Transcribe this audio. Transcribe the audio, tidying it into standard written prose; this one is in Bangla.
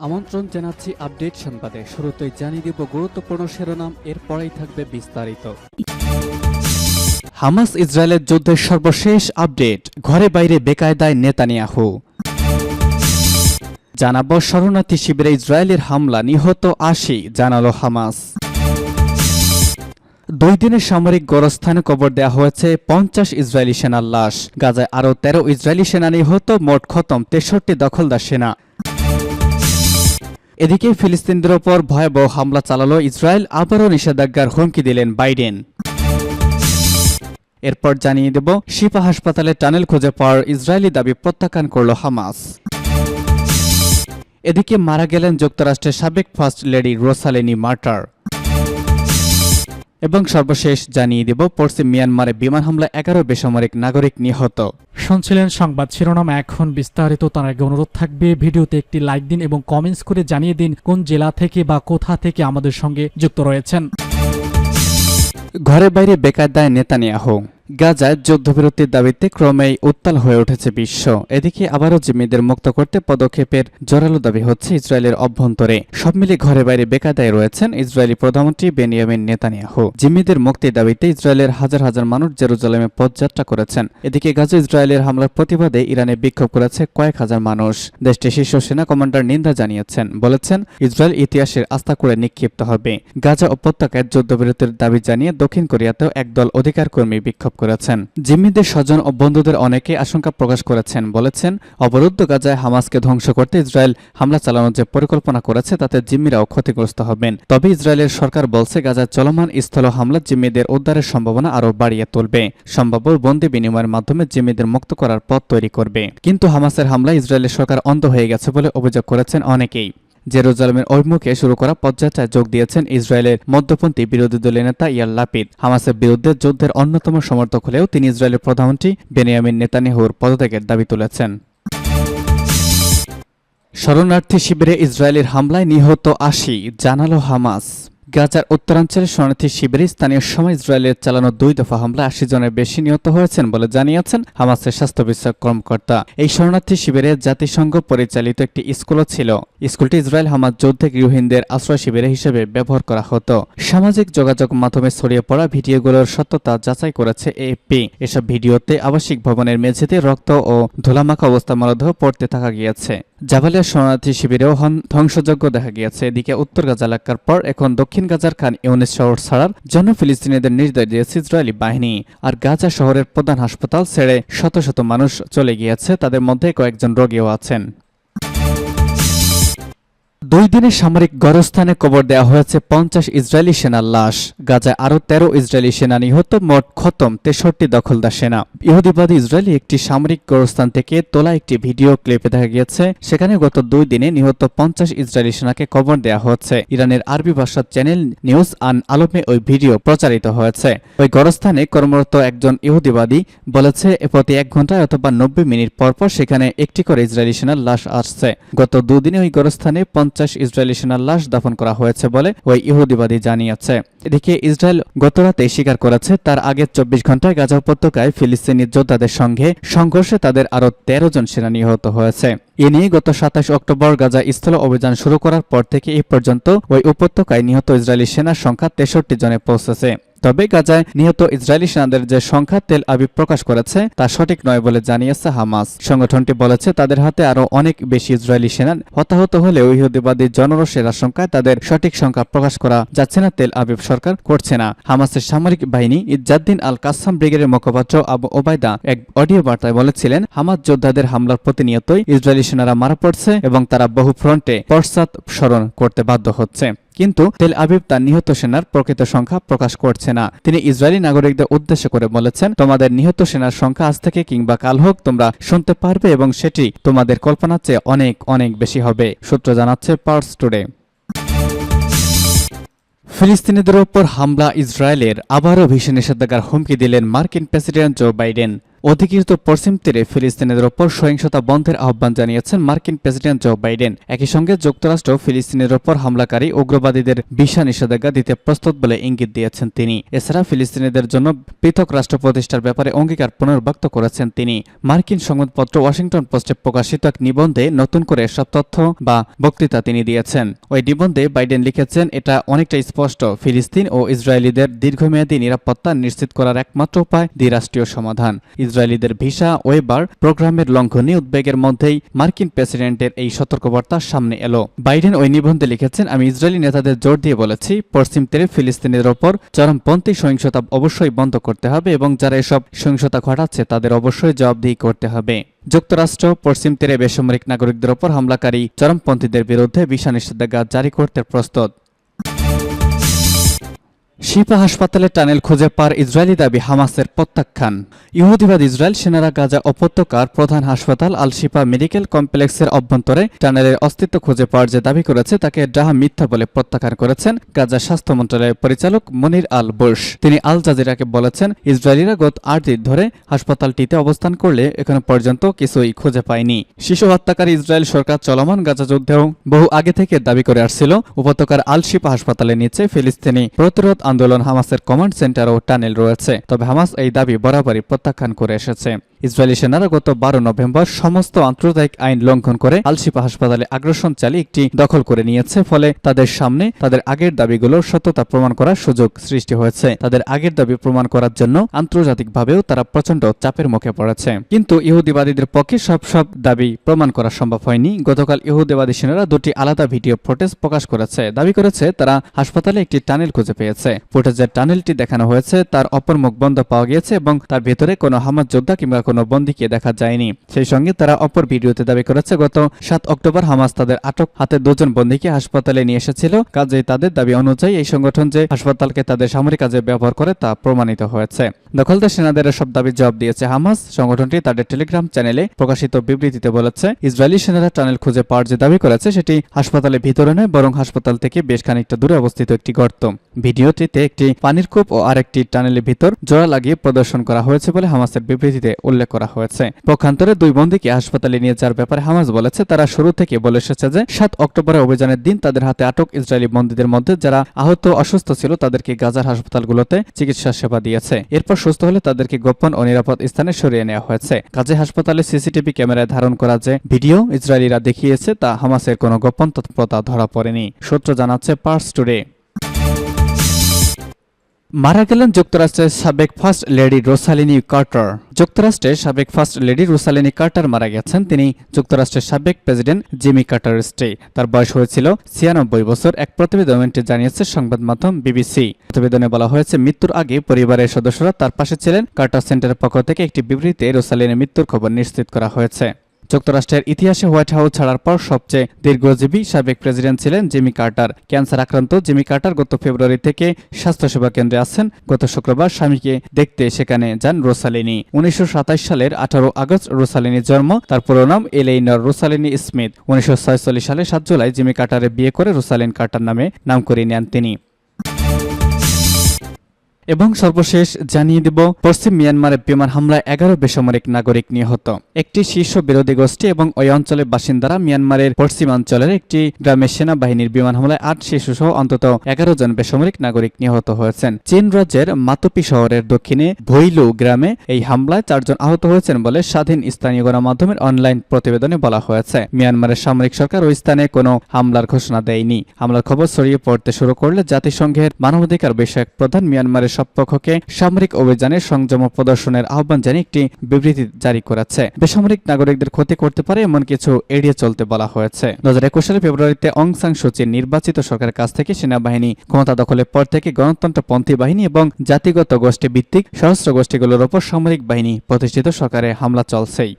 আমন্ত্রণ জানাচ্ছি আপডেট সংবাদে। শুরুতেই জানিয়ে দিব গুরুত্বপূর্ণ শিরোনাম, এরপরেই থাকবে বিস্তারিত। হামাস ইসরায়েলের যুদ্ধের সর্বশেষ আপডেট, ঘরে বাইরে বেকায়দায় নেতানিয়াহু। জানাবো শরণার্থী শিবিরে ইসরায়েলের হামলা, নিহত ৮০, জানালো হামাস। 2 দিনের সামরিক গোরস্থানে কবর দেওয়া হয়েছে 50 ইসরায়েলি সেনার লাশ। গাজায় আরও 13 ইসরায়েলি সেনা নিহত, মোট খতম 63 দখলদার সেনা। এদিকে ফিলিস্তিনিদের ওপর ভয়াবহ হামলা চালালো ইসরায়েল, আবারও নিষেধাজ্ঞার হুমকি দিলেন বাইডেন। এরপর জানিয়ে দেব শিফা হাসপাতালে টানেল খুঁজে পাওয়ার ইসরায়েলি দাবি প্রত্যাখ্যান করল হামাস। এদিকে মারা গেলেন যুক্তরাষ্ট্রের সাবেক ফার্স্ট লেডি রোসালেনি মার্টার। এবং সর্বশেষ জানিয়ে দেব পশ্চিম মিয়ানমারে বিমান হামলায় 11 বেসামরিক নাগরিক নিহত। শুনছিলেন সংবাদ শিরোনাম, এখন বিস্তারিত। তার আগে অনুরোধ থাকবে ভিডিওতে একটি লাইক দিন এবং কমেন্টস করে জানিয়ে দিন কোন জেলা থেকে বা কোথা থেকে আমাদের সঙ্গে যুক্ত রয়েছেন। ঘরে বাইরে বেকায়দায় নেতানিয়াহু। গাজায় যুদ্ধবিরতির দাবিতে ক্রমেই উত্তাল হয়ে উঠেছে বিশ্ব। এদিকে আবারও জিম্মিদের মুক্ত করতে পদক্ষেপের জোরালো দাবি হচ্ছে ইসরায়েলের অভ্যন্তরে। সব মিলে ঘরে বাইরে বেকায়দায় রয়েছেন ইসরায়েলি প্রধানমন্ত্রী বেনিয়ামিন নেতানিয়াহু। জিম্মিদের মুক্তির দাবিতে ইসরায়েলের হাজার হাজার মানুষ জেরুজালেমে পদযাত্রা করেছেন। এদিকে গাজা ইসরায়েলের হামলার প্রতিবাদে ইরানে বিক্ষোভ করেছে কয়েক হাজার মানুষ। দেশটির শীর্ষ সেনা কমান্ডার নিন্দা জানিয়েছেন, বলেছেন ইসরায়েল ইতিহাসের আস্থা করে নিক্ষিপ্ত হবে। গাজা উপত্যকায় যুদ্ধবিরতির দাবি জানিয়ে দক্ষিণ কোরিয়াতেও একদল অধিকার কর্মী বিক্ষোভ করেছেন। জিম্মিদের স্বজন ও বন্ধুদের অনেকে আশঙ্কা প্রকাশ করেছেন, বলেছেন অবরুদ্ধ গাজায় হামাসকে ধ্বংস করতে ইসরায়েল হামলা চালানোর যে পরিকল্পনা করেছে তাতে জিম্মিরাও ক্ষতিগ্রস্ত হবেন। তবে ইসরায়েলের সরকার বলছে গাজায় চলমান স্থল হামলা জিম্মিদের উদ্ধারের সম্ভাবনা আরও বাড়িয়ে তুলবে। সম্ভাব্য বন্দি বিনিময়ের মাধ্যমে জিম্মিদের মুক্ত করার পথ তৈরি করবে। কিন্তু হামাসের হামলায় ইসরায়েলের সরকার অন্ধ হয়ে গেছে বলে অভিযোগ করেছেন অনেকেই। জেরুজালেমের অভিমুখে শুরু করা পদযাত্রায় যোগ দিয়েছেন ইসরায়েলের মধ্যপন্থী বিরোধী দলীয় নেতা ইয়ার লাপিদ। হামাসের বিরুদ্ধে যুদ্ধের অন্যতম সমর্থক হলেও তিনি ইসরায়েলের প্রধানমন্ত্রী বেনিয়ামিন নেতানিয়াহুর পদত্যাগের দাবি তুলেছেন। শরণার্থী শিবিরে ইসরায়েলের হামলায় নিহত ৮০, জানালো হামাস। গাজার উত্তরাঞ্চলের শরণার্থী শিবিরে স্থানীয় সময় ইসরায়েলের চালানো 2 দফা হামলায় 80 জনের বেশি নিহত হয়েছেন বলে জানিয়েছেন হামাসের স্বাস্থ্য বিষয়ক কর্মকর্তা। এই শরণার্থী শিবিরে জাতিসংঘ পরিচালিত একটি স্কুলও ছিল। স্কুলটি ইসরায়েল হামাস যুদ্ধে গৃহহীনদের আশ্রয় শিবিরে হিসেবে ব্যবহার করা হতো। সামাজিক যোগাযোগ মাধ্যমে ছড়িয়ে পড়া ভিডিওগুলোর সত্যতা যাচাই করেছে এএফপি। এসব ভিডিওতে আবাসিক ভবনের মেঝেতে রক্ত ও ধুলামাখা অবস্থায় মরদেহ পড়তে থাকা গিয়েছে। জাবালিয়া শরণার্থী শিবিরেও ধ্বংসযজ্ঞ দেখা গিয়েছে। এদিকে উত্তর গাজা এলাকার পর এখন দক্ষিণ গাজার খান ইউনিস শহর ছাড়ার জন্য ফিলিস্তিনিদের নির্দেশ দিয়েছে ইসরায়েলি বাহিনী। আর গাজা শহরের প্রধান হাসপাতাল ছেড়ে শত শত মানুষ চলে গিয়েছে, তাদের মধ্যে কয়েকজন রোগীও আছেন। 2 দিনের সামরিক গড়স্থানে কবর দেওয়া হয়েছে 50 ইসরায়েলি সেনার লাশ। গাজায় আরও 13 ইসরায়েলি সেনা নিহত, মোট খতম 63 দখলদার সেনা। ইহুদিবাদী ইসরায়েলি একটি সামরিক গড়স্থান থেকে তোলা একটি ভিডিও ক্লিপে দেখা গিয়েছে সেখানে গত 2 দিনে নিহত 50 ইসরায়েলি সেনাকে কবর দেওয়া হচ্ছে। ইরানের আরবি ভাষার চ্যানেল নিউজ আন আলমে ওই ভিডিও প্রচারিত হয়েছে। ওই গড়স্থানে কর্মরত একজন ইহুদিবাদী বলেছে প্রতি 1 ঘন্টায় অথবা 90 মিনিট পর পর সেখানে একটি করে ইসরায়েলি সেনার লাশ আসছে। গত 2 দিনে ওই গড়স্থানে 50 ইসরায়েলি সেনার লাশ দাফন করা হয়েছে বলে ওই ইহুদিবাদী জানিয়েছে। এদিকে ইসরায়েল গতরাতে স্বীকার করেছে তার আগের 24 ঘন্টায় গাজা উপত্যকায় ফিলিস্তিনি যোদ্ধাদের সঙ্গে সংঘর্ষে তাদের আরও 13 জন সেনা নিহত হয়েছে। এ নিয়ে গত 27 অক্টোবর গাজা স্থল অভিযান শুরু করার পর থেকে এই পর্যন্ত ওই উপত্যকায় নিহত ইসরায়েলি সেনার সংখ্যা 63 জনে পৌঁছেছে। তবে গাজায় নিহত ইসরায়েলি সেনাদের যে সংখ্যা তেল আবিব প্রকাশ করেছে তা সঠিক নয় বলে জানিয়েছে হামাস। সংগঠনটি বলেছে তাদের হাতে আরও অনেক বেশি ইসরায়েলি সেনা হতাহত হলেও ইহুদিবাদী জনরোষের আশঙ্কায় তাদের সঠিক সংখ্যা প্রকাশ করা যাচ্ছে না, তেল আবিব সরকার করছে না। হামাসের সামরিক বাহিনী ইজ্জাদ্দিন আল কাসাম ব্রিগেডের মুখপাত্র আবু ওবায়দা এক অডিও বার্তায় বলেছিলেন, হামাস যোদ্ধাদের হামলার প্রতিনিয়তই ইসরায়েলি সেনারা মারা পড়ছে এবং তারা বহু ফ্রন্টে পশ্চাৎপসরণ করতে বাধ্য হচ্ছে। কিন্তু তেল আবিব তার নিহত সেনার প্রকৃত সংখ্যা প্রকাশ করছে না। তিনি ইসরায়েলি নাগরিকদের উদ্দেশ্য করে বলেছেন, তোমাদের নিহত সেনার সংখ্যা আজ থেকে কিংবা কাল হোক তোমরা শুনতে পারবে এবং সেটি তোমাদের কল্পনার চেয়ে অনেক অনেক বেশি হবে, সূত্র জানাচ্ছে পার্স টুডে। ফিলিস্তিনিদের ওপর হামলা ইসরায়েলের, আবারও ভিসা নিষেধাজ্ঞার হুমকি দিলেন মার্কিন প্রেসিডেন্ট জো বাইডেন। অধিকৃত পশ্চিম তীরে ফিলিস্তিনিদের ওপর সহিংসতা বন্ধের আহ্বান জানিয়েছেন মার্কিন প্রেসিডেন্ট জো বাইডেন। একই সঙ্গে যুক্তরাষ্ট্র ফিলিস্তিনের ওপর হামলাকারী উগ্রবাদীদের ভিসা নিষেধাজ্ঞা দিতে প্রস্তুত বলে ইঙ্গিত দিয়েছেন তিনি। এছাড়া ফিলিস্তিনিদের জন্য পৃথক রাষ্ট্র প্রতিষ্ঠার ব্যাপারে অঙ্গীকার পুনর্ব্যক্ত করেছেন তিনি। মার্কিন সংবাদপত্র ওয়াশিংটন পোস্টে প্রকাশিত এক নিবন্ধে নতুন করে সব তথ্য বা বক্তৃতা তিনি দিয়েছেন। ওই নিবন্ধে বাইডেন লিখেছেন, এটা অনেকটা স্পষ্ট, ফিলিস্তিন ও ইসরায়েলিদের দীর্ঘমেয়াদী নিরাপত্তা নিশ্চিত করার একমাত্র উপায় দ্বিরাষ্ট্রীয় সমাধান। ইসরায়েলিদের ভিসা ওয়েবার প্রোগ্রামের লঙ্ঘনে উদ্বেগের মধ্যেই মার্কিন প্রেসিডেন্টের এই সতর্কবার্তা সামনে এলো। বাইডেন ওই নিবন্ধে লিখেছেন, আমি ইসরায়েলি নেতাদের জোর দিয়ে বলেছি, পশ্চিম তীরে ফিলিস্তিনের ওপর চরমপন্থী সহিংসতা অবশ্যই বন্ধ করতে হবে এবং যারা এসব সহিংসতা ঘটাচ্ছে তাদের অবশ্যই জবাবদিহি করতে হবে। যুক্তরাষ্ট্র পশ্চিম তীরে বেসামরিক নাগরিকদের ওপর হামলাকারী চরমপন্থীদের বিরুদ্ধে ভিসা নিষেধাজ্ঞা জারি করতে প্রস্তুত। শিফা হাসপাতালে টানেল খুঁজে পাওয়ার ইসরায়েলি দাবি হামাসের প্রত্যাখ্যান। ইহুদিবাদ ইসরায়েল সেনারা গাজা উপত্যকার প্রধান হাসপাতাল আল শিফা মেডিকেল কমপ্লেক্সের অভ্যন্তরে টানেলের অস্তিত্ব খুঁজে পাওয়ার যে দাবি করেছে তাকে ডাহা মিথ্যা বলে প্রত্যাখ্যান করেছেন গাজা স্বাস্থ্য মন্ত্রণালয়ের পরিচালক মনির আল বুশ। তিনি আল জাজিরাকে বলেছেন, ইসরায়েলিরা গত 8 দিন ধরে হাসপাতালটিতে অবস্থান করলে এখনো পর্যন্ত কিছুই খুঁজে পায়নি। শিশু হত্যাকারী ইসরায়েল সরকার চলমান গাজা যুদ্ধেও বহু আগে থেকে দাবি করে আসছিল উপত্যকার আল শিফা হাসপাতালের নিচে ফিলিস্তিনি প্রতিরোধ আন্দোলন হামাসের কমান্ড সেন্টার ও টানেল রয়েছে। তবে হামাস এই দাবি বরাবরই প্রত্যাখ্যান করে এসেছে। ইসরায়েলি সেনারা গত 12 নভেম্বর সমস্ত আন্তর্জাতিক আইন লঙ্ঘন করে আল শিফা হাসপাতালে আগ্রাসন চালিয়ে একটি দখল করে নিয়েছে। ফলে তাদের সামনে তাদের আগের দাবিগুলোর সত্যতা প্রমাণ করার সুযোগ সৃষ্টি হয়েছে। তাদের আগের দাবি প্রমাণ করার জন্য আন্তর্জাতিকভাবেও তারা প্রচণ্ড চাপের মুখে পড়েছে। কিন্তু ইহুদিবাদীদের পক্ষে সব দাবি প্রমাণ করা সম্ভব হয়নি। গতকাল ইহুদিবাদী সেনারা 2টি আলাদা ভিডিও ফুটেজ প্রকাশ করেছে। দাবি করেছে তারা হাসপাতালে একটি টানেল খুঁজে পেয়েছে। ফুটেজের টানেলটি দেখানো হয়েছে, তার অপর মুখ বন্ধ পাওয়া গিয়েছে এবং তার ভেতরে কোনো হামাস যোদ্ধা কিংবা কোনো বন্দীকে দেখা যায়নি। সেই সঙ্গে তারা অপর ভিডিওতে দাবি করেছে গত 7 অক্টোবর হামাস তাদের আটক হাতে 2 জন বন্দীকে হাসপাতালে নিয়ে এসেছিল। কাজেই তাদের দাবি অনুযায়ী এই সংগঠন যে হাসপাতালকে তাদের সামরিক কাজে ব্যবহার করে তা প্রমাণিত হয়েছে। দখলদার সেনাদের সব দাবি জবাব দিয়েছে হামাস। সংগঠনটি তাদের টেলিগ্রাম চ্যানেলে প্রকাশিত বিবৃতিতে বলেছে, ইসরায়েলি সেনারা টানেল খুঁজে পাওয়ার যে দাবি করেছে সেটি হাসপাতালের ভিতরে নয়, বরং হাসপাতাল থেকে বেশ খানিকটা দূরে অবস্থিত একটি গর্ত। ভিডিওটিতে একটি পানির কূপ ও আরেকটি টানেলের ভিতর জোড়া লাগিয়ে প্রদর্শন করা হয়েছে বলে হামাসের বিবৃতিতে উল্লেখ করা হয়েছে। পক্ষান্তরে 2 বন্দীকে হাসপাতালে নিয়ে যাওয়ার ব্যাপারে হামাস বলেছে, তারা শুরু থেকে বলে এসেছে যে 7 অক্টোবরের অভিযানের দিন তাদের হাতে আটক ইসরায়েলি বন্দীদের মধ্যে যারা আহত অসুস্থ ছিল তাদেরকে গাজার হাসপাতালগুলোতে চিকিৎসা সেবা দিয়েছে। এরপর সুস্থ হলে তাদেরকে গোপন ও নিরাপদ স্থানে সরিয়ে নেওয়া হয়েছে। গাজা হাসপাতালে সিসিটিভি ক্যামেরায় ধারণ করা যে ভিডিও ইসরায়েলিরা দেখিয়েছে তা হামাসের কোনো গোপন তৎপরতা ধরা পড়েনি, সূত্র জানাচ্ছে পার্স টুডে। মারা গেলেন যুক্তরাষ্ট্রের সাবেক ফার্স্ট লেডি রোসালিনি কার্টার। যুক্তরাষ্ট্রের সাবেক ফার্স্ট লেডি রোসালিনি কার্টার মারা গেছেন। তিনি যুক্তরাষ্ট্রের সাবেক প্রেসিডেন্ট জিমি কার্টারের স্ত্রী। তার বয়স হয়েছিল 96 বছর। এক প্রতিবেদনটি জানিয়েছে সংবাদ মাধ্যম বিবিসি। প্রতিবেদনে বলা হয়েছে, মৃত্যুর আগে পরিবারের সদস্যরা তার পাশে ছিলেন। কার্টার সেন্টারের পক্ষ থেকে একটি বিবৃতিতে রোসালিনের মৃত্যুর খবর নিশ্চিত করা হয়েছে। যুক্তরাষ্ট্রের ইতিহাসে হোয়াইট হাউস ছাড়ার পর সবচেয়ে দীর্ঘজীবী সাবেক প্রেসিডেন্ট ছিলেন জিমি কার্টার। ক্যান্সার আক্রান্ত জিমি কার্টার গত ফেব্রুয়ারি থেকে স্বাস্থ্যসেবা কেন্দ্রে আছেন। গত শুক্রবার স্বামীকে দেখতে সেখানে যান রোসালিনি। 1927 সালের 18 আগস্ট রোসালিনির জন্ম। তার পুরো নাম এলেইনর রোসালিনি স্মিথ। 1946 সালের 7 জুলাই জিমি কার্টারের বিয়ে করে রোসালিন কার্টার নামে নাম করিয়ে নেন তিনি। এবং সর্বশেষ জানিয়ে দেব, পশ্চিম মিয়ানমারের বিমান হামলায় 11 বেসামরিক নাগরিক নিহত। একটি শীর্ষ বিরোধী গোষ্ঠী এবং ওই অঞ্চলের বাসিন্দারা মিয়ানমারের পশ্চিমাঞ্চলের একটি গ্রামের সেনাবাহিনীর বিমান হামলায় 8 শিশুসহ অন্তত 11 জন বেসামরিক নাগরিক নিহত হয়েছেন। চীন রাজ্যের মাতুপি শহরের দক্ষিণে ভৈলু গ্রামে এই হামলায় 4 জন আহত হয়েছেন বলে স্বাধীন স্থানীয় গণমাধ্যমের অনলাইন প্রতিবেদনে বলা হয়েছে। মিয়ানমারের সামরিক সরকার ওই স্থানে কোনো হামলার ঘোষণা দেয়নি। হামলার খবর ছড়িয়ে পড়তে শুরু করলে জাতিসংঘের মানবাধিকার বিষয়ক প্রধান মিয়ানমারের সব পক্ষকে সামরিক অভিযানে সংযম প্রদর্শনের আহ্বান জানিয়ে একটি বিবৃতি জারি করেছে। বেসামরিক নাগরিকদের ক্ষতি করতে পারে এমন কিছু এড়িয়ে চলতে বলা হয়েছে। 2021 সালের ফেব্রুয়ারিতে অং সান সুচির নির্বাচিত সরকারের কাছ থেকে সেনাবাহিনী ক্ষমতা দখলের পর থেকে গণতন্ত্রপন্থী বাহিনী এবং জাতিগত গোষ্ঠী ভিত্তিক সশস্ত্র গোষ্ঠীগুলোর ওপর সামরিক বাহিনী প্রতিষ্ঠিত সরকারের হামলা চলছেই।